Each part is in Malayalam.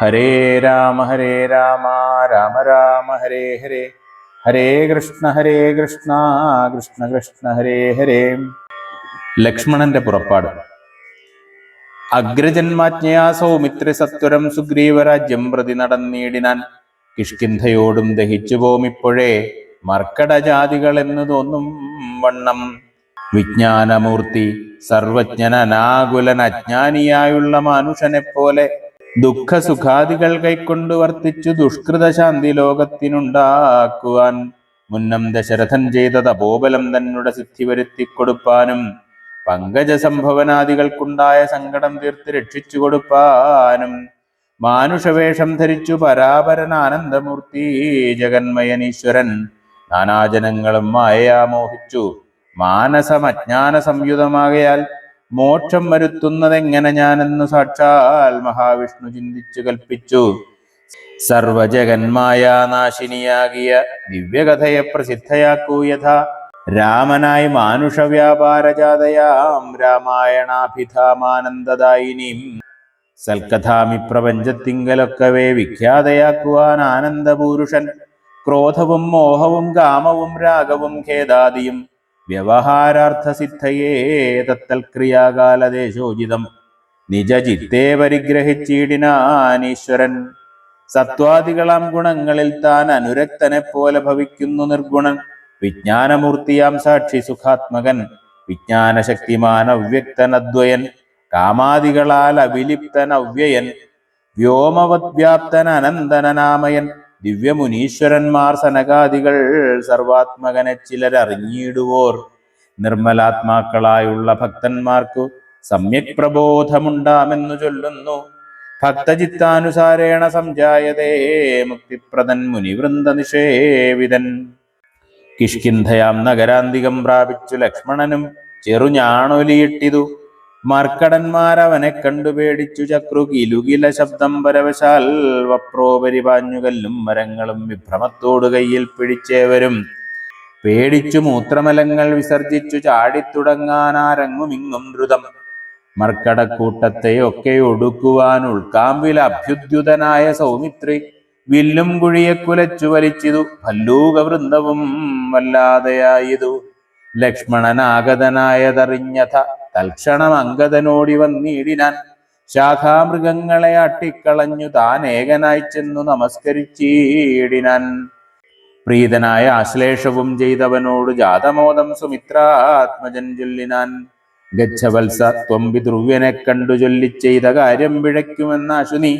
ഹരേ രാമ രാമ രാമ ഹരേ ഹരേ, ഹരേ കൃഷ്ണ കൃഷ്ണ കൃഷ്ണ ഹരേ ഹരേ. ലക്ഷ്മണന്റെ പുറപ്പാട്. അഗ്രജന്മാജ്ഞയാ സൗമിത്രി സത്വരം സുഗ്രീവരാജ്യം പ്രതി നടന്നിടിനാൻ. കിഷ്കിന്ധയോടും ദഹിച്ചു പോമിപ്പോഴേ മർക്കടജാതികൾ എന്ന് തോന്നും വണ്ണം. വിജ്ഞാനമൂർത്തി സർവജ്ഞനാകുലൻ അജ്ഞാനിയായുള്ള മാനുഷനെപ്പോലെ ദുഃഖസുഖാദികൾ കൈക്കൊണ്ടു വർത്തിച്ചു ദുഷ്കൃത ശാന്തി ലോകത്തിനുണ്ടാക്കുവാൻ മുന്നം ദശരഥൻ ചെയ്ത തപോബലം തന്നെ സിദ്ധി വരുത്തിക്കൊടുപ്പാനും പങ്കജസംഭവനാദികൾക്കുണ്ടായ സങ്കടം തീർത്ത് രക്ഷിച്ചു കൊടുപ്പാനും മാനുഷവേഷം ധരിച്ചു പരാപരൻ ആനന്ദമൂർത്തി ജഗന്മയനീശ്വരൻ നാനാജനങ്ങളും മായയാ മോഹിച്ചു മാനസമജ്ഞാന സംയുതമാകയാൽ മോക്ഷം വരുത്തുന്നതെങ്ങനെ ഞാനെന്നു സാക്ഷാൽ മഹാവിഷ്ണു ചിന്തിച്ചു കൽപ്പിച്ചു. സർവജഗന്മായാനാശിനിയാകിയ ദിവ്യകഥയെ പ്രസിദ്ധയാക്കൂ യഥാ. രാമനായി മാനുഷവ്യാപാരജാതയാം രാമായണാഭിധാമാനന്ദദായിനീം സൽക്കഥാമി പ്രപഞ്ചത്തിങ്കലൊക്കവേ വിഖ്യാതയാക്കുവാൻ ആനന്ദപൂരുഷൻ. ക്രോധവും മോഹവും കാമവും രാഗവും ഖേദാദിയും വ്യവഹാരാർത്ഥസിദ്ധയേ തത്തൽക്രിയാകാലദേശോചിതം നിജചിത്തേ പരിഗ്രഹിച്ചിടിനാനീശ്വരൻ. സത്വാദികളാം ഗുണങ്ങളിൽ താൻ അനുരക്തനെ പോലെ ഭവിക്കുന്നു നിർഗുണൻ. വിജ്ഞാനമൂർത്തിയാം സാക്ഷി സുഖാത്മകൻ വിജ്ഞാനശക്തിമാൻ അവ്യക്തനദ്വയൻ. കാമാദികളാൽ അവിലിപ്തൻ അവ്യയൻ വ്യോമവത് വ്യാപ്തൻ അനന്തനാമയൻ. ദിവ്യമുനീശ്വരന്മാർ സനകാദികൾ സർവാത്മകനെ ചിലരറിഞ്ഞിടുവോർ. നിർമ്മലാത്മാക്കളായുള്ള ഭക്തന്മാർക്കു സമ്യക് പ്രബോധമുണ്ടാമെന്നു ചൊല്ലുന്നു. ഭക്തചിത്താനുസാരേണ സംജായതേ മുക്തിപ്രദൻ മുനിവൃന്ദ നിഷേവിതൻ. കിഷ്കിന്ധയാം നഗരാന്തികം പ്രാപിച്ചു ലക്ഷ്മണനും ചെറുഞാണൊലിയിട്ടിതു. മർക്കടന്മാരവനെ കണ്ടു പേടിച്ചു ചക്രു കിലുകില ശബ്ദം പരവശാൽ വപ്രോപരി പാഞ്ഞുകല്ലും മരങ്ങളും വിഭ്രമത്തോടു കയ്യിൽ പിടിച്ചേവരും പേടിച്ചു മൂത്രമലങ്ങൾ വിസർജിച്ചു ചാടിത്തുടങ്ങാനാരങ്ങുമിങ്ങും ദ്രുതം. മർക്കടക്കൂട്ടത്തെ ഒക്കെ ഒടുക്കുവാൻ ഉൾക്കാമ്പിൽ അഭ്യുദ്യുതനായ സൗമിത്രി വില്ലും കുഴിയെ കുലച്ചു വലിച്ചിതു. ഭല്ലൂകവൃന്ദവും വല്ലാതെയായിതു. ലക്ഷ്മണനാഗതനായതറിഞ്ഞഥ തൽക്ഷണം അംഗദനോടി വന്നിടിനാൻ. ശാഖാമൃഗങ്ങളെ അട്ടിക്കളഞ്ഞു താൻ ഏകനായി ചെന്നു നമസ്കരിച്ചിടിനാൻ. പ്രീതനായ ആശ്ലേഷവും ചെയ്തവനോട് ജാതമോദം സുമിത്രാത്മജൻ ചൊല്ലിനാൻ. ഗച്ഛവത്സ ത്വം പിതൃവ്യനെ കണ്ടു ചൊല്ലിച്ചെയ്ത കാര്യം പിഴയ്ക്കുമെന്നാശു നീ.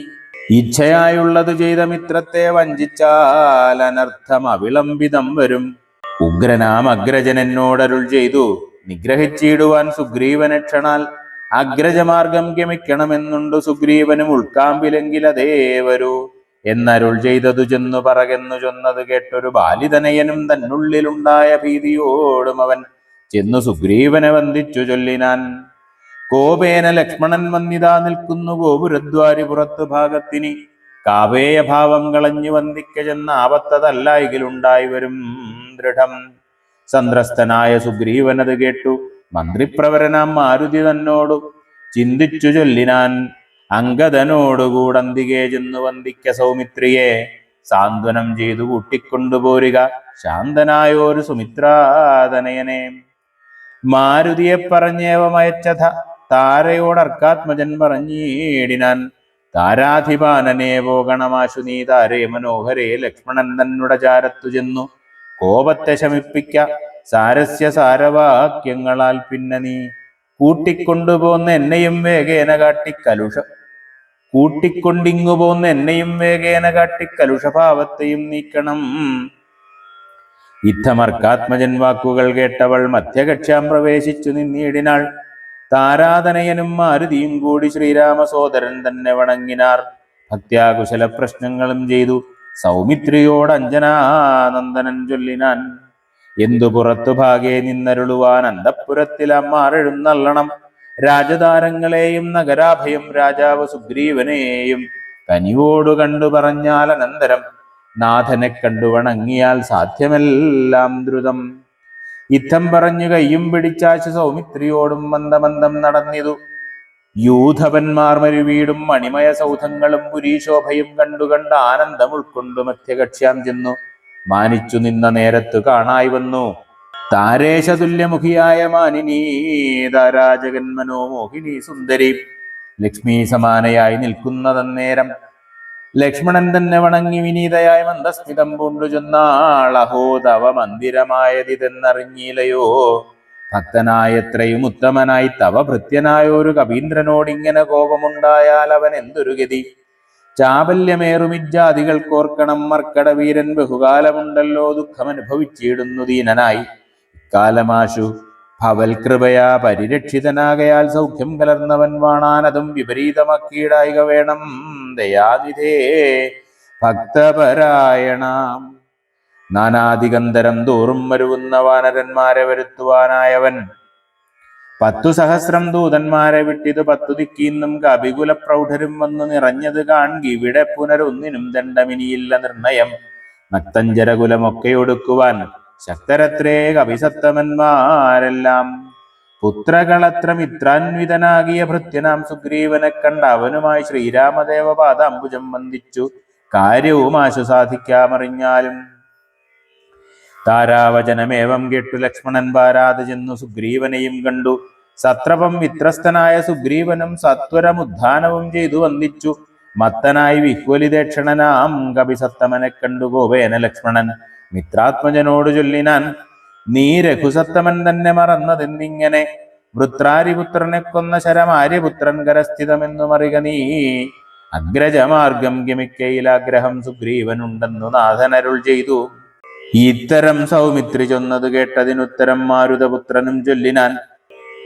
ഇച്ഛയായുള്ളത് ചെയ്ത മിത്രത്തെ വഞ്ചിച്ചാൽ അനർത്ഥം അവിളംബിതം വരും. ഉഗ്രനാം അഗ്രജൻ എന്നോടരുൾ ചെയ്തു നിഗ്രഹിച്ചിടുവാൻ സുഗ്രീവനെ ക്ഷണാൽ. അഗ്രജമാർഗം ഗമിക്കണമെന്നുണ്ടു സുഗ്രീവനും ഉൾക്കാമ്പിലെങ്കിൽ അതേ വരൂ എന്നരുൾ ചെയ്തതു ചെന്നു പറകെന്നു ചൊന്നത് കേട്ടൊരു ബാലിതനയനും തന്നുള്ളിലുണ്ടായ ഭീതിയോടും അവൻ ചെന്നു സുഗ്രീവനെ വന്ദിച്ചു ചൊല്ലിനാൻ. കോപേന ലക്ഷ്മണൻ വന്നിതാ നിൽക്കുന്നു ഗോപുരദ്വാരി പുറത്തു ഭാഗത്തിനി. കാവേയഭാവം കളഞ്ഞു വന്ദിക്ക ചെന്ന ആപത്തതല്ലായികിലുണ്ടായി വരും ദൃഢം. സന്ത്രസ്തനായ സുഗ്രീവനത് കേട്ടു മന്ത്രിപ്രവരനാം മാരുതി തന്നോടു ചിന്തിച്ചു ചൊല്ലിനാൻ. അംഗദനോടുകൂടന്തികെ ചെന്നു വന്ദിക്ക സൗമിത്രിയെ സാന്ത്വനം ചെയ്തു കൂട്ടിക്കൊണ്ടുപോരുക ശാന്തനായോരു സുമിത്രാതനയനെ. മാരുതിയെ പറഞ്ഞേവമയച്ചഥ താരയോടർക്കാത്മജൻ പറഞ്ഞിടിനാൻ. താരാധിപാനനെ പോകണമാശു നീ താരേ മനോഹരേ. ലക്ഷ്മണൻ തന്നുട ചാരത്തു ചെന്നു കോപത്തെ ശമിപ്പിക്ക സാരസ്യ സാരവാക്യങ്ങളാൽ. പിന്നെ നീ കൂട്ടിക്കൊണ്ടുപോന്ന എന്നെയും വേഗേന കാട്ടിക്കലുഷഭാവത്തെയും നീക്കണം. ഇത്തമർക്കാത്മജൻ വാക്കുകൾ കേട്ടവൾ മധ്യകക്ഷ്യാം പ്രവേശിച്ചു നിന്നിടിനാൾ. താരാതനയനും മാരുതിയും കൂടി ശ്രീരാമസോദരൻ തന്നെ വണങ്ങിനാർ. ഭക്ത്യാകുശല പ്രശ്നങ്ങളും ചെയ്തു സൗമിത്രിയോട് അഞ്ജനാനന്ദനൻ ചൊല്ലിനാൻ. എന്തു പുറത്തു ഭാഗേ നിന്നരുളുവാൻ അന്തഃപുരത്തിൽ അമ്മാറെഴുന്നള്ളണം. രാജതാരങ്ങളെയും നഗരാഭയം രാജാവ് സുഗ്രീവനെയും കനിവോടു കണ്ടു പറഞ്ഞാൽ അനന്തരം നാഥനെ കണ്ടു വണങ്ങിയാൽ സാധ്യമെല്ലാം ദ്രുതം. യുദ്ധം പറഞ്ഞു കയ്യും പിടിച്ചാശു സൗമിത്രിയോടും മന്ദമന്ദം നടന്നിതു. യൂഥപന്മാർ മരുവീടും മണിമയ സൗധങ്ങളും പുരീശോഭയും കണ്ടുകണ്ട് ആനന്ദം ഉൾക്കൊണ്ടു മധ്യകക്ഷ്യാം ചെന്നു മാനിച്ചു നിന്ന നേരത്തു കാണായി വന്നു താരേശതുല്യമുഖിയായ മാനിനീ താരാജഗൻ മനോമോഹിനി സുന്ദരി ലക്ഷ്മി സമാനയായി നിൽക്കുന്നതന്നേരം ലക്ഷ്മണൻ തന്നെ വണങ്ങി വിനീതയായി മന്ദസ്മിതം പൂണ്ടു ചെന്നാൾ അഹോ തവ മന്ദിരമായതിതെന്നറിഞ്ഞില്ലയോ ഭക്തനായത്രയും ഉത്തമനായി തവ ഭൃത്യനായൊരു കവീന്ദ്രനോടിങ്ങനെ കോപമുണ്ടായാൽ അവൻ എന്തൊരു ഗതി ചാബല്യമേറുമിജ്ജാതികൾക്കോർക്കണം മർക്കട വീരൻ ബഹുകാലമുണ്ടല്ലോ ദുഃഖമനുഭവിച്ചിടുന്നു ദീനനായി ഇക്കാലമാശു ഭവൽ കൃപയാ പരിരക്ഷിതനാകയാൽ സൗഖ്യം കലർന്നവൻ വാണാനതും വിപരീതമാക്കിയിടായിക വേണം ദയാനിധേ ഭക്തപരായണാം നാനാദിഗന്ധരം തോറും വരുവുന്ന വാനരന്മാരെ വരുത്തുവാനായവൻ 10 സഹസ്രം ദൂതന്മാരെ വിട്ടിത് 10 ദിക്കിന്നും കപികുല പ്രൗഢരും വന്നു നിറഞ്ഞത് കാൺകി ഇവിടെ പുനരൊന്നിനും ദണ്ഡമിനിയില്ല നിർണയം നക്തഞ്ചരകുലമൊക്കെ ഒടുക്കുവാൻ ശക്തരത്രേ കവിസത്തമന്മാരെല്ലാം പുത്രകളത്ര മിത്രാൻവിതനാകിയ ഭൃത്യനാം സുഗ്രീവനെ കണ്ട അവനുമായി ശ്രീരാമദേവ പാദാംബുജം വന്ദിച്ചു കാര്യവും ആശു സാധിക്കാമറിഞ്ഞാലും താരാവചനമേവം കേട്ടു ലക്ഷ്മണൻ പാരാതെ ചെന്നു സുഗ്രീവനെയും കണ്ടു സത്രപം മിത്രസ്ഥനായ സുഗ്രീവനും സത്വരമുദ്ധാനവും ചെയ്തു വന്ദിച്ചു മത്തനായി വിഹ്വലിതേക്ഷണനാം കപിസത്തമനെ കണ്ടു ഗോപേന ലക്ഷ്മണൻ മിത്രാത്മജനോട് ചൊല്ലിനാൻ നീ രഘുസത്തമൻ തന്നെ മറന്നതെന്നിങ്ങനെ വൃത്രാരിപുത്രനെ കൊന്ന ശരമാര്യപുത്രൻ കരസ്ഥിതമെന്നു മറിക നീ അഗ്രജമാർഗം ഗമിക്കയിലാഗ്രഹം സുഗ്രീവനുണ്ടെന്നു നാഥനരുൾ ചെയ്തു ഇത്തരം സൗമിത്രി ചൊന്നത് കേട്ടതിനുത്തരം മാരുതപുത്രനും ചൊല്ലിനാൻ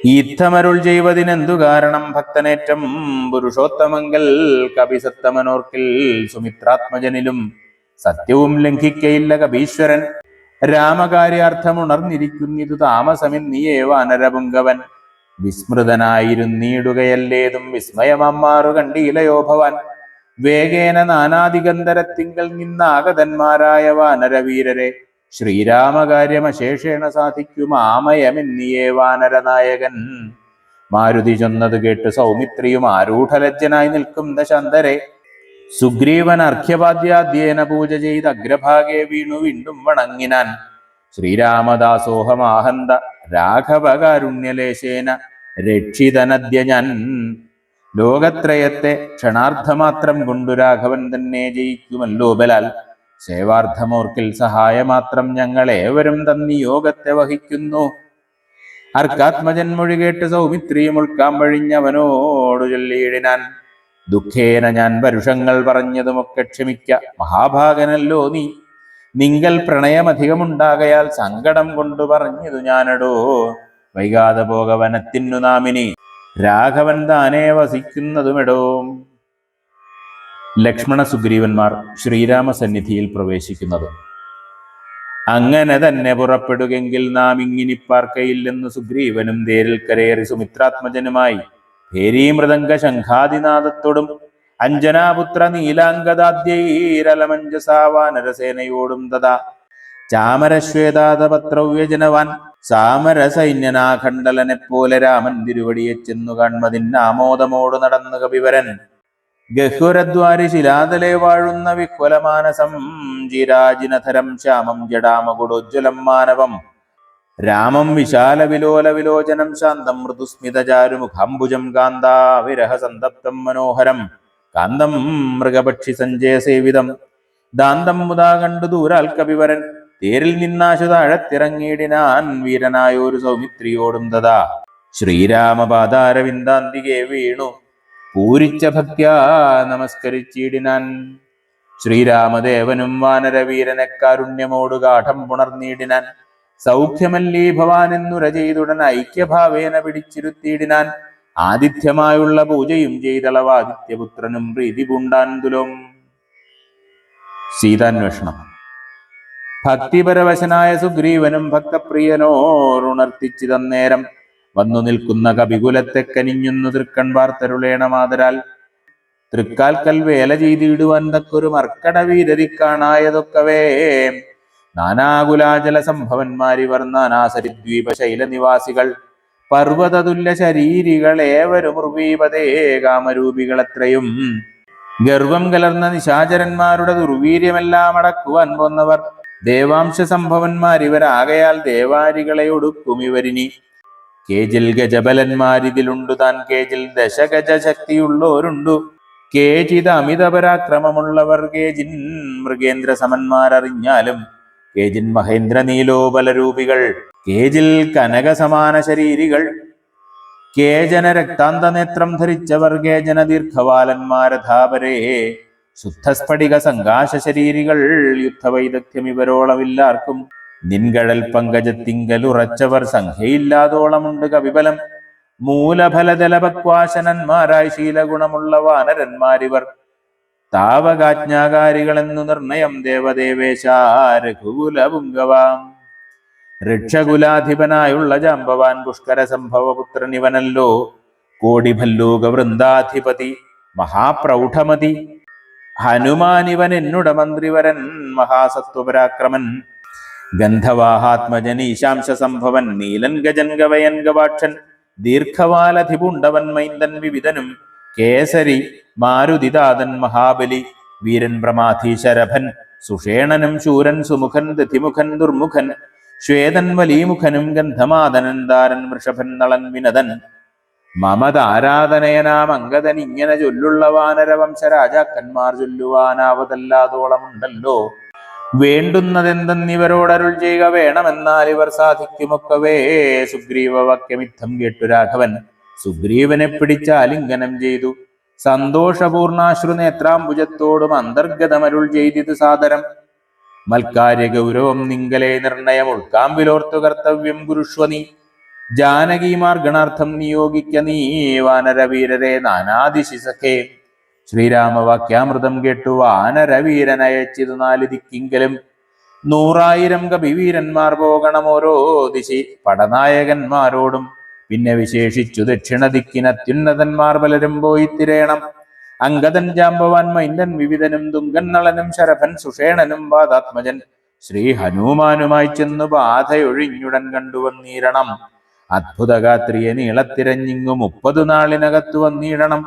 ഈത്തമരുൾ ചെയ്വതിനെന്തു കാരണം ഭക്തനേറ്റം പുരുഷോത്തമങ്കൽ കപിസത്തമനോർക്കിൽ സുമിത്രാത്മജനിലും സത്യവും ലംഘിക്കയില്ല കപീശ്വരൻ രാമകാര്യാർത്ഥമുണർന്നിരിക്കുന്നിതു താമസമെന്നിയേ വാനരപുങ്കവൻ വിസ്മൃതനായിരുന്നീടുകയല്ലേതും വിസ്മയമാറു കണ്ടീലയോ ഭവാൻ വേഗേന നാനാദിഗന്ധരത്തിങ്കൽ നിന്നാഗതന്മാരായ വാനരവീരരെ ശ്രീരാമകാര്യമശേഷേണ സാധിക്കുമാമയമെന്നിയേ വാനരനായകൻ മാരുതി ചൊന്നത് കേട്ട് സൗമിത്രിയും ആരൂഢലജ്ജനായി നിൽക്കും ദശാന്തരെ സുഗ്രീവൻ അർഘ്യപാദ്യാദ്യേന പൂജ ചെയ്ത് അഗ്രഭാഗെ വീണു വീണ്ടും വണങ്ങിനാൻ ശ്രീരാമദാസോഹമാഹന്ത രാഘവകാരുണ്യലേശേന രക്ഷിതനദ്യ ഞാൻ ലോകത്രയത്തെ ക്ഷണാർത്ഥമാത്രം കൊണ്ടു രാഘവൻ തന്നെ ജയിക്കുമല്ലോ ബലാൽ സേവാർത്ഥമോർക്കിൽ സഹായമാത്രം ഞങ്ങളേവരും തന്നിയോഗത്തെ വഹിക്കുന്നു അർക്കാത്മജൻ മൊഴി കേട്ട് സൗമിത്രിയും ഉൾക്കാമ്പഴിഞ്ഞവനോടു ചൊല്ലിയിടിനാൻ ദുഃഖേന ഞാൻ പരുഷങ്ങൾ പറഞ്ഞതുമൊക്കെ ക്ഷമിക്ക മഹാഭാഗനല്ലോ നീ നിങ്കൽ പ്രണയമധികമുണ്ടാകയാൽ സങ്കടം കൊണ്ടു പറഞ്ഞതു ഞാനടോ വൈകാതെ പോക വനത്തിനു നാമിനി രാഘവൻ താനേ വസിക്കുന്നതുമെടോ ലക്ഷ്മണ സുഗ്രീവന്മാർ ശ്രീരാമസന്നിധിയിൽ പ്രവേശിക്കുന്നത് അങ്ങനെ തന്നെ പുറപ്പെടുകെങ്കിൽ നാം ഇങ്ങിനിപ്പാർക്കയില്ലെന്ന് സുഗ്രീവനും തേരിൽ കരേറി സുമിത്രാത്മജനുമായി ഭേരീമൃദംഗ ശംഖാദിനാദത്തോടും അഞ്ജനാപുത്ര നീലാംഗദാദ്യൈരലമഞ്ജസാവാനരസേനയോടും തഥാ ചാമരശ്വേതാതപത്രവ്യജനവാൻ സാമരസൈന്യനാഖണ്ഡലനെ പോലെ രാമൻ തിരുവടിയെ ചെന്നു കൺമതിന്നാമോദമോടു നടന്നു കപിവരൻ ഗഹ്വരദ്വാരി ശിലാതലെ വാഴുന്ന വിഹ്വലമാനസം ചിരാജിനധരം ശ്യാമം ജടാമകുടോജ്വലം മാനവം രാമം വിശാല വിലോല വിലോചനം ശാന്തം മൃദുസ്മിതചാരുമുഖാംബുജം കാന്താവിരഹ സന്തപ്തം മനോഹരം കാന്തം മൃഗപക്ഷി സഞ്ജയ സേവിതം ദാന്തം മുതാ കണ്ടു ദൂരാൽ കപിവരൻ തേരിൽ നിന്നാശു താഴത്തിറങ്ങിയിടിനാൻ വീരനായൊരു സൗമിത്രിയോടും തഥാ ശ്രീരാമപാദാരവിന്ദാന്തികെ വീണു പൂരിച്ച ഭക്ത്യാ നമസ്കരിച്ചിടിനാൻ ശ്രീരാമദേവനും വാനരവീരനെ കാരുണ്യമോടു ഗാഠം പുണർന്നിടിനാൻ സൗഖ്യമല്ലീ ഭവാനെന്നുര ചെയ്തുടൻ ഐക്യഭാവേന പിടിച്ചിരുത്തിയിടിനാൻ ആതിഥ്യമായുള്ള പൂജയും ചെയ്തളവാദിത്യപുത്രനും പ്രീതി പൂണ്ടാൻതുലും സീതാന്വേഷണം ഭക്തിപരവശനായ സുഗ്രീവനും ഭക്തപ്രിയനോറുണർത്തിച്ചിതന്നേരം വന്നു നിൽക്കുന്ന കപികുലത്തെ കനിഞ്ഞുന്നു തൃക്കൺ വാർത്തരുളേണമാതരാൽ തൃക്കാൽക്കൽ വേല ചെയ്തിടുവാൻ തക്കൊരു മർക്കട വീരരിക്കാണായതൊക്കവേ നാനാകുലാചല സംഭവന്മാരിവർ നാനാസരിദ്വീപ ശൈലനിവാസികൾ പർവ്വതതുല്യ ശരീരികളേവരും ഉർവീപതേ കാമരൂപികളെത്രയും. ഗർവം കലർന്ന നിശാചരന്മാരുടെ ദുർവീര്യമെല്ലാം അടക്കുവാൻ പോന്നവർ ദേവാംശ സംഭവന്മാരിവരാകയാൽ ദേവാരികളെ ഒടുക്കും ഇവരിനി. കേജിൽ ഗജബലന്മാരിതിലുണ്ടു താൻ, കേജിൽ ദശഗജ ശക്തിയുള്ളോരുണ്ടു, കേജിത് അമിത പരാക്രമമുള്ളവർ, കേജിൻ മൃഗേന്ദ്ര സമന്മാരറിഞ്ഞാലും, കേജിൻ മഹേന്ദ്ര നീലോബലരൂപികൾ, കേജിൽ കനക സമാന ശരീരികൾ, കേജന രക്താന്തനേത്രം ധരിച്ചവർ, കേജന ദീർഘവാലന്മാരധാപരേ, ശുദ്ധസ്ഫടിക സങ്കാശ ശരീരികൾ, യുദ്ധവൈദഗ്ധ്യം ഇവരോളമില്ലാർക്കും. നിൻകഴൽ പങ്കജത്തിങ്കലുറച്ചവർ, സംഖ്യയില്ലാതോളമുണ്ട് കവിബലം, മൂലഫലജലപക്വാശനന്മാരായി ശീലഗുണമുള്ള വാനരന്മാരിവർ, താവകാജ്ഞാകാരികളെന്നു നിർണയം ദേവദേവേശ രഘുകുലപുങ്കവാം. ഋക്ഷകുലാധിപനായുള്ള ജാമ്പവാൻ പുഷ്കര സംഭവപുത്രനിവനല്ലോ, കോടിഭല്ലൂക വൃന്ദാധിപതി മഹാപ്രൗഢമതി, ഹനുമാനിവൻ എന്നുട മന്ത്രിവരൻ മഹാസത്വപരാക്രമൻ, ഗന്ധവാഹാത്മജൻ ഈശാംശ സംഭവൻ, നീലൻ ഗജൻ ഗവയൻ ഗവാക്ഷൻ, ദീർഘവാലധിപുണ്ടവൻ മൈന്ദൻ വിവിധനും, കേസരി മാരുതിദാതൻ മഹാബലി, വീരൻ പ്രമാധീശരഭൻ, സുഷേണനും ശൂരൻ സുമുഖൻ ദധിമുഖൻ ദുർമുഖൻ, ശ്വേതൻ വലിമുഖനും ഗന്ധമാദനൻ ദാരൻ വൃഷഭൻ നളൻ വിനദൻ, മമതാരാധനയനാം അംഗദൻ, ഇങ്ങനെ ചൊല്ലുള്ള വാനരവംശ രാജാക്കന്മാർ ചൊല്ലുവാനാവതല്ലാതോളമുണ്ടല്ലോ. വേണ്ടുന്നതെന്തെന്നിവരോടരുൾ ചെയ്യുക വേണമെന്നാൽ ഇവർ സാധിക്കുമൊക്കവേ. സുഗ്രീവവാക്യമിത്തം കേട്ടു രാഘവൻ സുഗ്രീവനെ പിടിച്ചാലിംഗനം ചെയ്തു, സന്തോഷപൂർണാശ്രുനേത്രാംബുജത്തോടും അന്തർഗതമരുൾ ചെയ്തിത് സാദരം. മൽക്കാര്യ ഗൗരവം നിങ്കലെ നിർണയം ഉൾക്കാമ്പിലോർത്തു കർത്തവ്യം കുരുഷ്വ നീ, ജാനകീമാർഗണാർത്ഥം നിയോഗിക്ക നീ വാനരവീരരെ നാനാദിശി സഖേ. ശ്രീരാമവാക്യാമൃതം കേട്ടു വാനരവീരനയച്ചിതു 4 ദിക്കിങ്കലും, 100,000 കപിവീരന്മാർ പോകണം ഓരോ ദിശി പടനായകന്മാരോടും, പിന്നെ വിശേഷിച്ചു ദക്ഷിണ ദിക്കിനത്യുന്നതന്മാർ പലരും പോയി തിരയണം. അംഗദൻ ജാമ്പവാൻ മൈന്ദൻ വിവിധനും, തുങ്കൻ നളനും ശരഭൻ സുഷേണനും വാദാത്മജൻ, ശ്രീ ഹനുമാനുമായി ചെന്നു ബാധയൊഴിഞ്ഞുടൻ കണ്ടുവന്നീരണം. അത്ഭുതഗാത്രിയെ നീളത്തിരഞ്ഞിങ്ങു 30 നാളിനകത്തു വന്നിടണം.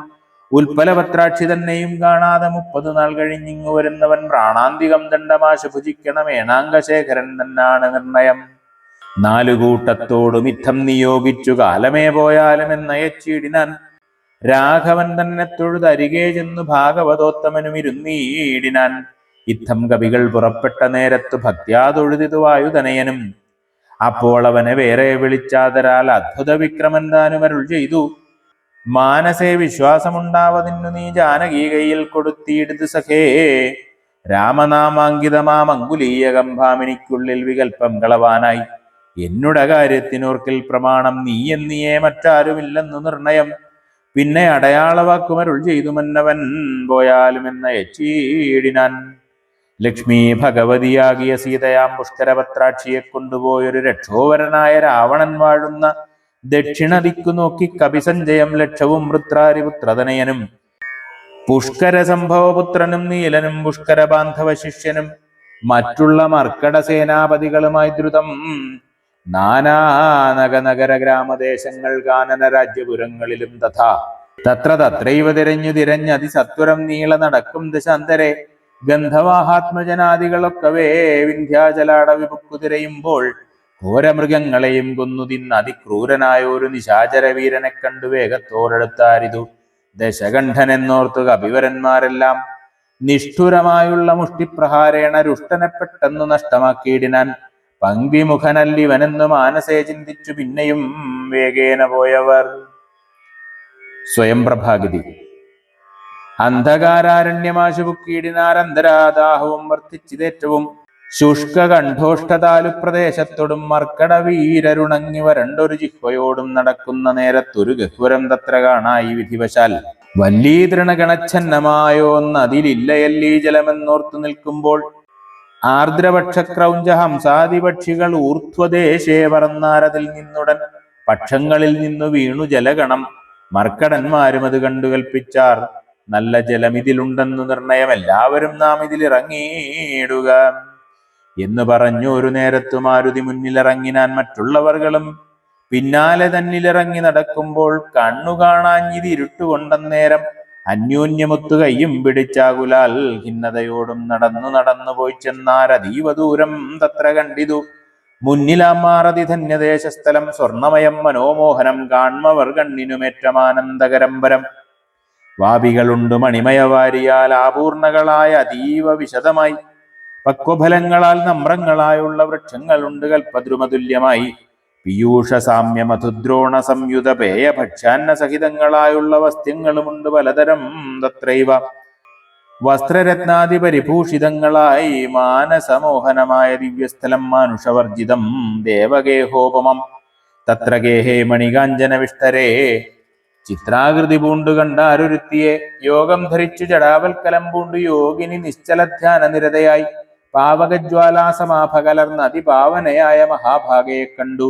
ഉൽപ്പലപത്രാക്ഷി തന്നെയും കാണാതെ 30 നാൾ കഴിഞ്ഞിങ്ങു വരുന്നവൻ പ്രാണാന്തികം ദണ്ഡമാശു ഭുജിക്കണം. ഏണാംഗശേഖരൻ തന്നാണ് നിർണയം. 4 കൂട്ടത്തോടും ഇത്തം നിയോഗിച്ചു കാലമേ പോയാലും എന്നയച്ചിടിനാൻ. രാഘവൻ തന്നെ തൊഴുതരികെ ചെന്നു ഭാഗവതോത്തമനും ഇരുന്നീടിനാൻ. ഇത്തം കവികൾ പുറപ്പെട്ട നേരത്തു ഭക്ത്യാ തൊഴുതിതു വായുതനയനും. അപ്പോൾ അവനെ വേറെ വിളിച്ചാതരാൽ അദ്ഭുത വിക്രമൻ താനുമരുൾ ചെയ്തു, മാനസേ വിശ്വാസമുണ്ടാവതിന്നു നീ ജാനകി കയ്യിൽ കൊടുത്തിയിടുത് സഖേ. രാമനാമാങ്കിതമാമങ്കുലീയകം ഭാമിനിക്കുള്ളിൽ വികൽപ്പം കളവാനായി, എന്നുട കാര്യത്തിനോർക്കിൽ പ്രമാണം നീ എന്നിയേ മറ്റാരുമില്ലെന്നു നിർണയം. പിന്നെ അടയാളവാക്കുമരുൾ ചെയ്തു മന്നവൻ പോയാലും എന്നയച്ചീടിനാൻ. ലക്ഷ്മി ഭഗവതിയാകിയ സീതയാം പുഷ്കരപത്രാക്ഷിയെ കൊണ്ടുപോയൊരു രക്ഷോവരനായ രാവണൻ വാഴുന്ന ദക്ഷിണ ദിക്കു നോക്കി കപിസഞ്ജയം ലക്ഷവും വൃത്രാരിപുത്രതനയനും, പുഷ്കര സംഭവപുത്രനും നീലനും പുഷ്കര ബാന്ധവ ശിഷ്യനും മറ്റുള്ള മർക്കട സേനാപതികളുമായി ദ്രുതം നാനാനഗനഗര ഗ്രാമദേശങ്ങൾ കാനന രാജ്യപുരങ്ങളിലും തഥാ തത്ര തത്രൈവ തിരഞ്ഞതിസത്വരം നീള നടക്കും ദശാന്തരെ. ഗന്ധവാഹാത്മജനാദികളൊക്കവേ വിന്ധ്യാചലാടവിപുക്കു തിരയുമ്പോൾ ഘോരമൃഗങ്ങളെയും കൊന്നു തിന്ന് അതിക്രൂരനായ ഒരു നിശാചരവീരനെ കണ്ടു വേഗത്തോടടുത്താരിതു. ദശകണ്ഠനെന്നോർത്തു കപിവരന്മാരെല്ലാം നിഷ്ഠുരമായുള്ള മുഷ്ടിപ്രഹാരേണ രുഷ്ടനെ പെട്ടെന്നു നഷ്ടമാക്കിയിടിനാൻ. പങ്ക്തിമുഖനല്ലിവനെന്നു മാനസേ ചിന്തിച്ചു പിന്നെയും വേഗേന പോയവർ. സ്വയം പ്രഭാഗതി. അന്ധകാരാരണ്യമാശുപുക്കീടിനാരന്തരാദാഹവും വർദ്ധിച്ചിതേറ്റവും ശുഷ്കകണ്ഠോഷ്ഠതാലു പ്രദേശത്തോടും മർക്കടവീരരുണങ്ങി വരണ്ടൊരു ജിഹ്വയോടും നടക്കുന്ന നേരത്തൊരു ഗഹ്വരം തത്ര കാണായി വിധിവശാൽ. വല്ലീതൃണഗണച്ഛന്നമായോന്നതിലില്ലയല്ലീ ജലമെന്നോർത്തു നിൽക്കുമ്പോൾ ആർദ്രപക്ഷക്രൗഞ്ച ഹംസാദിപക്ഷികൾ ഊർധ്വദേശേ പറന്നാരതിൽ നിന്നുടൻ പക്ഷങ്ങളിൽ നിന്നു വീണു ജലഗണം. മർക്കടന്മാരും അത് കണ്ടു കൽപ്പിച്ചാർ, നല്ല ജലമിതിലുണ്ടെന്നു നിർണയം, എല്ലാവരും നാം ഇതിലിറങ്ങിയിടുക എന്ന് പറഞ്ഞു. ഒരു നേരത്തു മാരുതി മുന്നിലിറങ്ങിനാൻ. മറ്റുള്ളവർകളും പിന്നാലെ തന്നിലിറങ്ങി നടക്കുമ്പോൾ കണ്ണു കാണാഞ്ഞിതിരുട്ടുകൊണ്ടന്നേരം അന്യോന്യമൊത്തു കയ്യും പിടിച്ചാകുലാൽ ഖിന്നതയോടും നടന്നു നടന്നു പോയി ചെന്നാരതീവ ദൂരം തത്ര കണ്ടിതു. മുന്നിലാമാറതി ധന്യദേശസ്ഥലം സ്വർണമയം മനോമോഹനം കാൺമവർ കണ്ണിനുമേറ്റമാനന്ദകരം വരം. വാപികളുണ്ട് മണിമയവാരിയാൽ ആപൂർണകളായ അതീവ വിശദമായി. പക്വഫലങ്ങളാൽ നമ്രങ്ങളായുള്ള വൃക്ഷങ്ങളുണ്ട് കൽപദ്രുമതുല്യമായി. പീയൂഷ സാമ്യ മധുദ്രോണ സംയുത പേയ ഭക്ഷ്യാന്ന സഹിതങ്ങളായുള്ള വസ്ത്യങ്ങളുമുണ്ട് പലതരം തത്രൈവ. വസ്ത്രരത്നാദി പരിഭൂഷിതങ്ങളായി മാനസമോഹനമായ ദിവ്യസ്ഥലം മാനുഷവർജിതം ദേവഗേഹോപമം. തത്ര ഗേഹേ മണികാഞ്ചന വിഷ്ടരേ ചിത്രാകൃതി പൂണ്ടു കണ്ടാരൊരുത്തിയെ. യോഗം ധരിച്ചു ജടാവൽക്കലം പൂണ്ടു യോഗിനി നിശ്ചലധ്യാന നിരതയായി. പാവകജ്വാലാസമാഭ കലർന്ന അതിപാവനയായ മഹാഭാഗയെ കണ്ടു.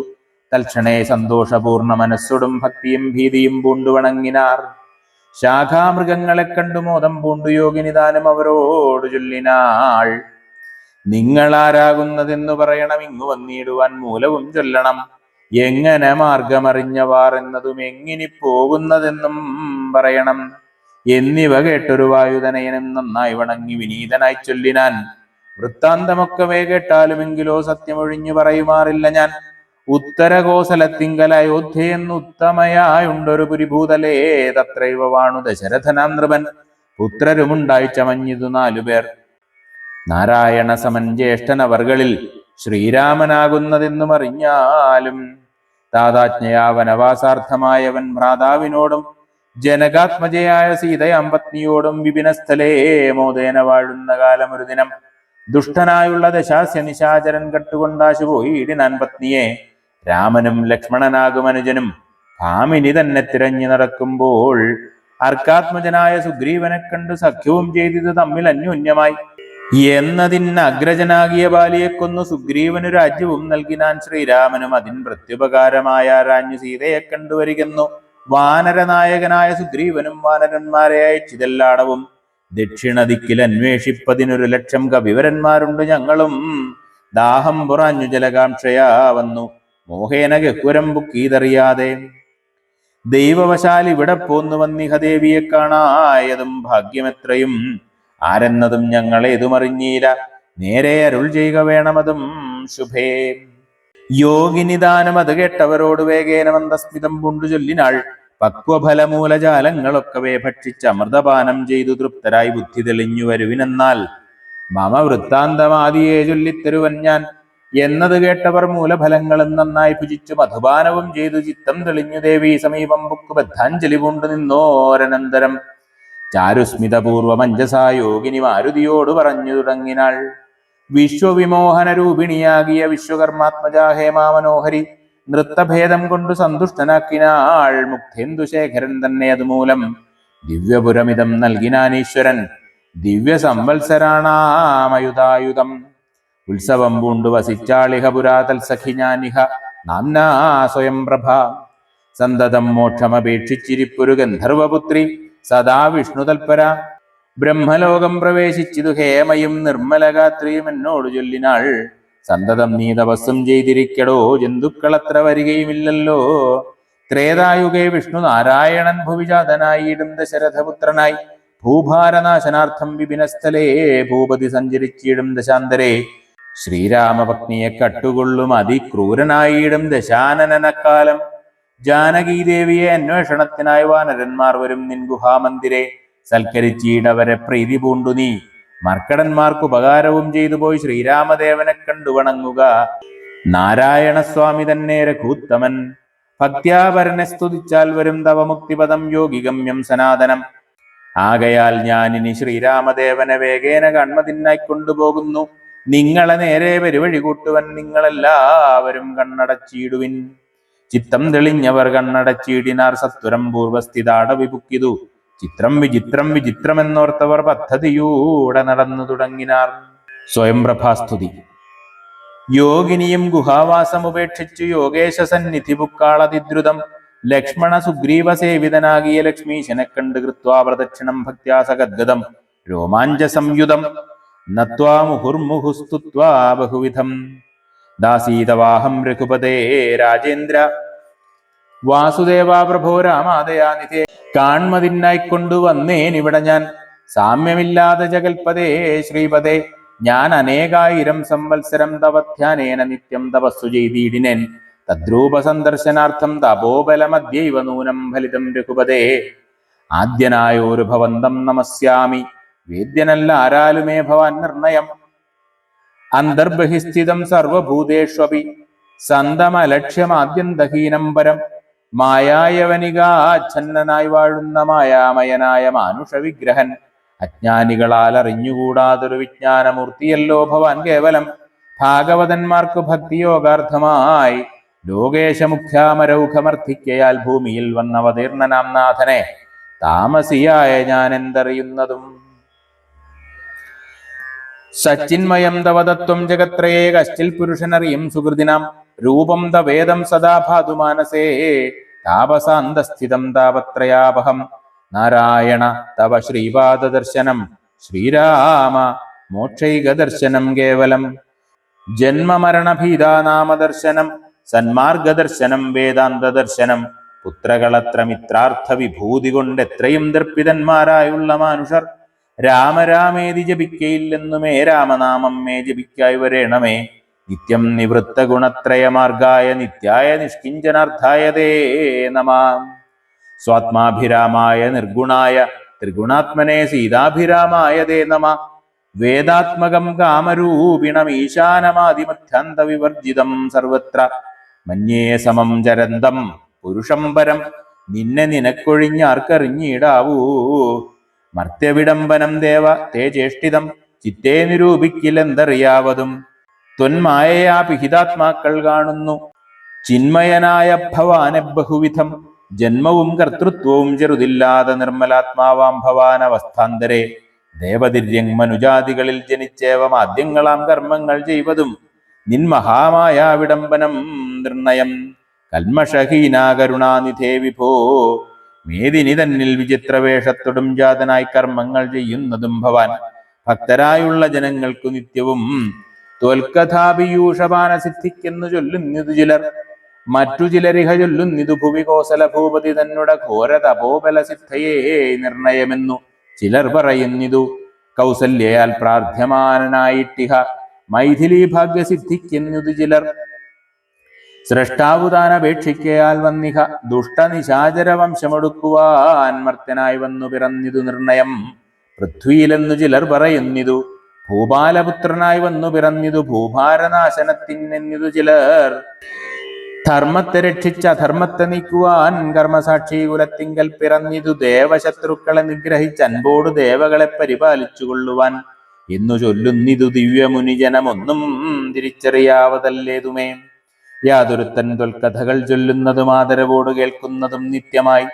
തൽക്ഷണേ സന്തോഷപൂർണ്ണ മനസ്സോടും ഭക്തിയും ഭീതിയും പൂണ്ടു വണങ്ങിനാർ. ശാഖാമൃഗങ്ങളെ കണ്ടു മോദം പൂണ്ടു യോഗിനി താനും അവരോട് ചൊല്ലിനാൾ. നിങ്ങളാരാകുന്നതെന്നു പറയണം, ഇങ്ങു വന്നിടുവാൻ മൂലവും ചൊല്ലണം. എങ്ങനെ മാർഗമറിഞ്ഞവാർ എന്നതും എങ്ങിനി പോകുന്നതെന്നും പറയണം. എന്നിവ കേട്ടൊരു വായുതനയനും നന്നായി വണങ്ങി വിനീതനായി ചൊല്ലിനാൻ. വൃത്താന്തമൊക്കവേ കേട്ടാലുമെങ്കിലോ സത്യമൊഴിഞ്ഞു പറയുമാറില്ല ഞാൻ. ഉത്തരകോസലത്തിങ്കൽ അയോധ്യയെന്ന് ഉത്തമയായുണ്ടൊരു പുരിഭൂതലേ. തത്രൈവ വാണു ദശരഥനാം നൃപൻ. പുത്രരുമുണ്ടായി ചമഞ്ഞിതു 4 പേർ. നാരായണ സമൻ ജ്യേഷ്ഠനവർകളിൽ ശ്രീരാമനാകുന്നതെന്നും അറിഞ്ഞാലും. താതാജ്ഞയാ വനവാസാർത്ഥമായവൻ ഭ്രാതാവിനോടും ജനകാത്മജയായ സീതയാം പത്നിയോടും വിപിനസ്ഥലേ മോദേന വാഴുന്ന കാലമൊരു ദിനം. ദുഷ്ടനായുള്ള ദശാസ്യ നിശാചരൻ കട്ടുകൊണ്ടാശു പോയിടിനാൻ പത്നിയെ. രാമനും ലക്ഷ്മണനാകും അനുജനും ഭാമിനി തന്നെ തിരഞ്ഞു നടക്കുമ്പോൾ അർക്കാത്മജനായ സുഗ്രീവനെ കണ്ടു സഖ്യവും ചെയ്തിത് തമ്മിൽ അന്യോന്യമായി. എന്നതിന് അഗ്രജനാകിയ ബാലിയെ കൊന്നു സുഗ്രീവനു രാജ്യവും നൽകിനാൻ. ശ്രീരാമനും അതിൻ പ്രത്യുപകാരമായ രാജ്ഞു സീതയെ കണ്ടുവരികെന്നു. വാനരനായകനായ സുഗ്രീവനും വാനരന്മാരെ അയച്ചിതെല്ലാടവും. ദക്ഷിണ ദിക്കിൽ അന്വേഷിപ്പതിനൊരു ലക്ഷം കവിവരന്മാരുണ്ട് ഞങ്ങളും. ദാഹം പുറാഞ്ഞു ജലകാംക്ഷയാ വന്നു മോഹേന ഗഹ്വരം ബുക്കീതറിയാതെ. ദൈവവശാൽ ഇവിടെ പോന്നു വന്നിഹദേവിയെ കാണായതും ഭാഗ്യമെത്രയും. ആരെന്നതും ഞങ്ങളേതുമറിഞ്ഞീല, നേരെ അരുൾ ചെയ്യുക വേണമതും ശുഭേ. യോഗിനിദാനം അത് കേട്ടവരോട് വേഗേന മന്ദസ്മിതം പൂണ്ടു ചൊല്ലിനാൾ. പക്വഫലമൂലജാലങ്ങളൊക്കവേ ഭക്ഷിച്ച് അമൃതപാനം ചെയ്തു തൃപ്തരായി ബുദ്ധി തെളിഞ്ഞു വരുവിനെന്നാൽ. മമ വൃത്താന്തമാദിയെ ചൊല്ലിത്തരുവൻ ഞാൻ. എന്നത് കേട്ടവർ മൂലഫലങ്ങളും നന്നായി ഭുജിച്ചു മധുപാനവും ചെയ്തു ചിത്തം തെളിഞ്ഞു ദേവി സമീപം ബുക്കു ബദ്ധാഞ്ജലി പൂണ്ടു നിന്നോരനന്തരം. ചാരുസ്മിതപൂർവമഞ്ജസാ യോഗിനി മാരുതിയോട് പറഞ്ഞു തുടങ്ങിനാൾ. വിശ്വവിമോഹന രൂപിണിയാകിയ വിശ്വകർമാത്മജാ ഹേമാമനോഹരി നൃത്തഭേദം കൊണ്ടു സന്തുഷ്ടനാക്കിനാൾ. മുക്തേന്ദുശേഖരൻ തന്നെ അതുമൂലം ദിവ്യപുരമിതം നൽകിനാനീശ്വരൻ. ദിവ്യ സംവത്സരാണാമയുധായുധം ഉത്സവം പൂണ്ടു വസിച്ചാളിഹ പുരാതൽ സഖി ഞാനിഹ നാംനാ സ്വയം പ്രഭ. സന്തതം മോക്ഷമപേക്ഷിച്ചിരിപ്പൊരു ഗന്ധർവപുത്രി സദാ വിഷ്ണുതൽപര. ബ്രഹ്മലോകം പ്രവേശിച്ചിതു ഹേമയും നിർമ്മലഗാത്രിയും എന്നോട് ചൊല്ലിനാൾ. സന്തതം നീ തപസ്സും ചെയ്തിരിക്കടോ, ജന്തുക്കളത്ര വരികയുമില്ലല്ലോ. ത്രേതായുഗേ വിഷ്ണു നാരായണൻ ഭുവിജാതനായിടും ദശരഥപുത്രനായി. ഭൂഭാരനാശനാർത്ഥം വിപിനസ്ഥലേ ഭൂപതി സഞ്ചരിച്ചിടും ദശാന്തരേ. ശ്രീരാമപത്നിയെ കട്ടുകൊള്ളും അതിക്രൂരനായിടും ദശാനനക്കാലം. ജാനകീദേവിയെ അന്വേഷണത്തിനായി വാനരന്മാർ വരും നിൻ ഗുഹാമന്ദിരെ. സൽക്കരിച്ചീടവരെ പ്രീതി പൂണ്ടു നീ മർക്കടന്മാർക്ക് ഉപകാരവും ചെയ്തു പോയി ശ്രീരാമദേവനെ കണ്ടു വണങ്ങുക. നാരായണസ്വാമി തന്നെ രഘൂത്തമൻ. ഭക്ത്യാപരനെ സ്തുതിച്ചാൽ വരും തവ മുക്തിപദം യോഗിഗമ്യം സനാതനം. ആകയാൽ ഞാനിനി ശ്രീരാമദേവനെ വേഗേന കൺമതിന്നായി കൊണ്ടുപോകുന്നു. നിങ്ങളെ നേരെ പെരുവഴി കൂട്ടുവൻ നിങ്ങളെല്ലാവരും കണ്ണടച്ചിടുവിൻ. ചിത്തം തെളിഞ്ഞവർ കണ്ണടച്ചിടിനാർ. സത്വരം പൂർവസ്ഥിതാട വിപുക്കിതു. ചിത്രം വിചിത്രം വിചിത്രമെന്നോർത്തവർ പദ്ധതിയൂടെ നടന്നു തുടങ്ങിനാർ. സ്വയം പ്രഭാസ്തുതി. യോഗിനിയും ഗുഹാവാസം ഉപേക്ഷിച്ചു യോഗേശ സന്നിധി പുക്കാളതിദ്രുതം. ലക്ഷ്മണ സുഗ്രീവ സേവിതനാകിയ ലക്ഷ്മീശനെ കണ്ട് കൃത്വാ പ്രദക്ഷിണം ഭക്ത്യാ സഗദ്ഗതം രോമാഞ്ച സംയുതം. നത്വാ മുഹുർമുഹുസ്തുത്വാ ബഹുവിധം. ദാസീതവാഹം രഘുപതേ രാജേന്ദ്ര. വാസുദേവാ പ്രഭോ രാമാദയാനിധേ, കാൺമതിനായി കൊണ്ടുവന്നേനിവിടെ ഞാൻ. സാമ്യമില്ലാതെ ജഗൽപദേ ശ്രീപദേ, ഞാൻ അനേകായിരം സംവത്സരം തവ ധ്യാനേന നിത്യം തപസ്സു ചെയ്തിടിനേൻ. തദ്രൂപ സന്ദർശനാർത്ഥം തപോബലമദ്യൈവ നൂനം ഫലിതം രഘുപദേ. ആദ്യനായോരു ഭവന്തം നമസ്യാമി, വേദ്യനല്ല ആരാലുമേ ഭവാൻ നിർണയം. അന്തർബഹിസ്ഥിതം സർവഭൂതേഷ്വപി സന്തമലക്ഷ്യമാദ്യന്തഹീനം പരം. മായായവനികാച്ഛന്നനായി വാഴുന്ന മായാമയനായ മാനുഷ വിഗ്രഹൻ. അജ്ഞാനികളാൽ അറിഞ്ഞുകൂടാതൊരു വിജ്ഞാനമൂർത്തിയല്ലോ ഭവാൻ കേവലം. ഭാഗവതന്മാർക്കു ഭക്തിയോഗാർത്ഥമായി ലോകേശമുഖ്യാമരൗഖമർത്ഥിക്കയാൽ ഭൂമിയിൽ വന്നവതീർണനാം നാഥനെ താമസിയായ ഞാൻ എന്തറിയുന്നതും. സച്ചിന്മയം തവതത്വം ജഗത്രയേ കശ്ചിൽ പുരുഷനറിയും സുഹൃദിനാം. രൂപം തവേദം സദാ ഭാതു മാനസേ താപസാന്തസ്ഥിതം താപത്രയാപഹം. നാരായണ തവ ശ്രീപാദദർശനം ശ്രീരാമ മോക്ഷൈകദർശനം കേവലം. ജന്മമരണഭീതാനാമദർശനം സന്മാർഗദർശനം വേദാന്തദർശനം. പുത്രകളത്ര മിത്രാർത്ഥ വിഭൂതി കൊണ്ടെത്രയും ദർപ്പിതന്മാരായുള്ള മാനുഷർ രാമരാമേതി ജപിക്കയില്ലെന്നുമേ രാമനാമം മേ ജപിക്കായി വരേണമേ. നിത്യം നിവൃത്ത ഗുണത്രയമാർഗായ നിത്യായ നിഷ്കിഞ്ചനാർത്ഥായ തേ നമാം. സ്വാത്മാഭിരാമായ നിർഗുണായ ത്രിഗുണാത്മനെ സീതാഭിരാമായ തേ നമ. വേദാത്മകം കാമരൂപിണം ഈശാനമാദിമധ്യാന്ത വിവർജിതം സർവത്ര. മന്യേ സമം ചരന്തം പുരുഷം പരം, നിന്നെ നിനക്കൊഴിഞ്ഞാർക്കറിഞ്ഞിടാവൂ. മർത്യവിടംബനം ദേവ തേ ചേഷ്ടിതം, ചിത്തേ നിരൂപിക്കില്ലെന്തറിയാവതും. ത്വന്മായയാ പിഹിതാത്മാക്കൾ കാണുന്നു ചിന്മയനായ ഭവാനെ ബഹുവിധം. ജന്മവും കർത്തൃത്വവും ചെറുതില്ലാതെ നിർമ്മലാത്മാവാം ഭവാനവസ്ഥാന്തരെ. ദേവതിര്യങ് മനുജാതികളിൽ ജനിച്ചേവം ആദ്യങ്ങളാം കർമ്മങ്ങൾ ചെയ്വതും നിൻ മഹാമായ വിടംബനം നിർണയം. കൽമഷഹീനാകരുണാനിധേ വിഭോ, മേദിനി തന്നിൽ വിചിത്രവേഷത്തൊടും ജാതനായി കർമ്മങ്ങൾ ചെയ്യുന്നതും ഭവാൻ. ഭക്തരായുള്ള ജനങ്ങൾക്കു നിത്യവും ത്വൽക്കഥാപിയൂഷപാനസിദ്ധിക്കെന്നു ചൊല്ലുന്നിതു ചിലർ. മറ്റു ചിലരിഹ ചൊല്ലുന്നിതു ഭുവി കോസല ഭൂപതി തന്നുട ഘോര തപോബല സിദ്ധയേ നിർണയമെന്നു ചിലർ പറയുന്നിതു. കൗസല്യയാൽ പ്രാർത്ഥ്യമാനായിട്ടിഹ മൈഥിലി ഭാഗ്യസിദ്ധിക്കെന്നിതു ചിലർ. സ്രഷ്ടാവു താനപേക്ഷിക്കയാൽ വന്നിഹ ദുഷ്ടനിശാചര വംശമൊടുക്കുവാൻ മർത്യനായി വന്നു പിറന്നിതു നിർണയം. പൃഥ്വിയിലെന്നു ചിലർ പറയുന്നിതു ഭൂപാലപുത്രനായി വന്നു പിറന്നിതു ഭൂഭാരനാശനത്തിനെന്നിതു ചിലർ. ധർമ്മത്തെ രക്ഷിച്ച അധർമ്മത്തെ നീക്കുവാൻ കർമ്മസാക്ഷി കുലത്തിങ്കൽ പിറന്നിതു. ദേവശത്രുക്കളെ നിഗ്രഹിച്ച് അൻപോട് ദേവകളെ പരിപാലിച്ചു കൊള്ളുവാൻ എന്നു ചൊല്ലുന്നിതു ദിവ്യമുനിജനമൊന്നും തിരിച്ചറിയാവതല്ലേതുമേ. യാതൊരുത്തൻ തൊൽക്കഥകൾ ചൊല്ലുന്നതും ആദരവോട് കേൾക്കുന്നതും നിത്യമായി.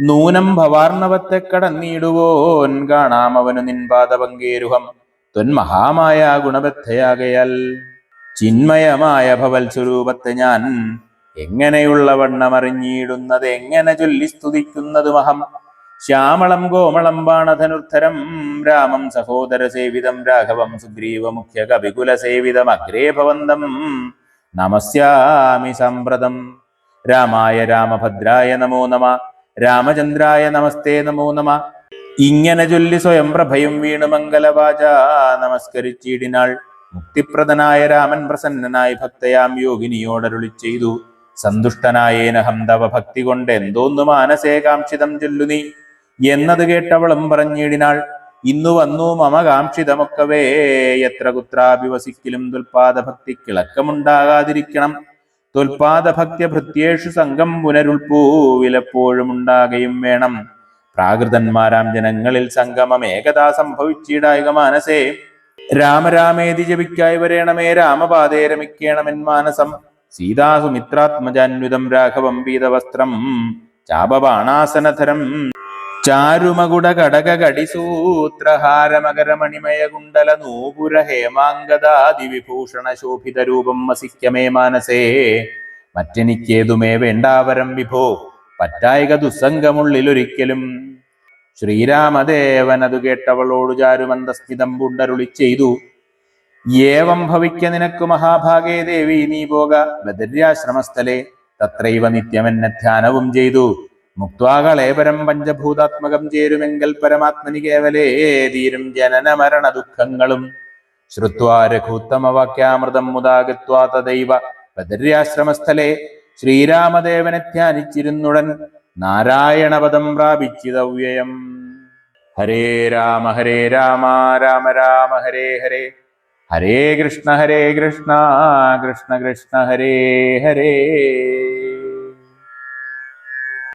നൂനം ഭവാർണവത്തെ കടന്നിടുവോൻ കാണാം അവനു നിൻപാദപങ്കേരുഹം. ത്വന്മഹാമായ ഗുണബദ്ധയാകയാൽ ചിന്മയമായ ഭവൽ സ്വരൂപത്തെ ഞാൻ എങ്ങനെയുള്ള വണ്ണമറിഞ്ഞിടുന്നത് എങ്ങനെ ചൊല്ലി സ്തുതിക്കുന്നതുമഹം. ശ്യാമളം കോമളം ബാണധനുർധരം രാമം സഹോദര സേവിതം രാഘവം സുഗ്രീവ മുഖ്യ കവികുല സേവിതം അഗ്രേ ഭവന്തം നമസ്യാമി സാമ്പ്രതം. രാമായ രാമഭദ്രായ നമോ നമ, രാമചന്ദ്രായ നമസ്തേ നമോ നമ. ഇങ്ങനെ ചൊല്ലി സ്വയം പ്രഭയും വീണു മംഗലവാച നമസ്കരിച്ചിടിനാൾ. മുക്തിപ്രദനായ രാമൻ പ്രസന്നനായി ഭക്തയാം യോഗിനിയോടരുളി ചെയ്തു. സന്തുഷ്ടനായേനഹം തവ ഭക്തി കൊണ്ട് എന്തോന്നു മാനസേ കാംക്ഷിതം ചൊല്ലു നീ എന്നത് കേട്ടവളും പറഞ്ഞിടിനാൾ. ഇന്നു വന്നു മമ കാംക്ഷിതമൊക്കവേ എത്ര കുത്രാഭിവസിക്കലും തുൽപാദഭക്തി കിളക്കമുണ്ടാകാതിരിക്കണം. തുൽപാദഭക്ത്യ ഭൃത്യേഷു സംഘം പുനരുൾപ്പൂവിലെപ്പോഴും ഉണ്ടാകയും വേണം. പ്രാകൃതന്മാരാം ജനങ്ങളിൽ സംഗമം ഏകദാ സംഭവിച്ചിടായിക മാനസേ. രാമരാമേതി ജപിക്കായി വരേണമേ രാമപാദേ രമിക്കേണമെൻ മാനസം. സീതാസുമിത്രാത്മജാന്വിതം രാഘവം പീതവസ്ത്രം ചാപബാണാസനധരം. ചാരുമകുട കടക കടിസൂത്രഹാരമകരമണിമയ കുണ്ടല നൂപുര ഹേമാംഗദാദി വിഭൂഷണ ശോഭിത രൂപം വസിക്കമേ മാനസേ. മറ്റെനിക്കേതുമേ വേണ്ടാവരം വിഭോ, പറ്റായിക ദുസ്സംഗമുള്ളിലൊരിക്കലും. ശ്രീരാമദേവൻ അതു കേട്ടവളോടു ചാരുമന്ദസ്മിതം പൂണ്ടരുളി ചെയ്തു. ഏവം ഭവിക്ക നിനക്കു മഹാഭാഗേ ദേവി നീ പോക ബദര്യാശ്രമസ്ഥലേ. തത്രൈവ നിത്യമെന്നെ ധ്യാനവും ചെയ്തു മുക്വാകളേപരം പഞ്ചഭൂതാത്മകം ചേരുമെങ്കിൽ പരമാത്മനി കേവലേ തീരും ജനന മരണ ദുഃഖങ്ങളും. ശ്രുത്വാ രഘുത്തമവാക്യാമൃതം മുദാഗത്വാ തദൈവ ബദര്യാശ്രമസ്ഥലേ ശ്രീരാമദേവനെ ധ്യാനിച്ചിരുന്നുടൻ നാരായണപദം പ്രാപിച്ചിതവ്യയം. ഹരേ രാമ രാമ രാമ ഹരേ ഹരേ, ഹരേ കൃഷ്ണ കൃഷ്ണ കൃഷ്ണ ഹരേ ഹരേ.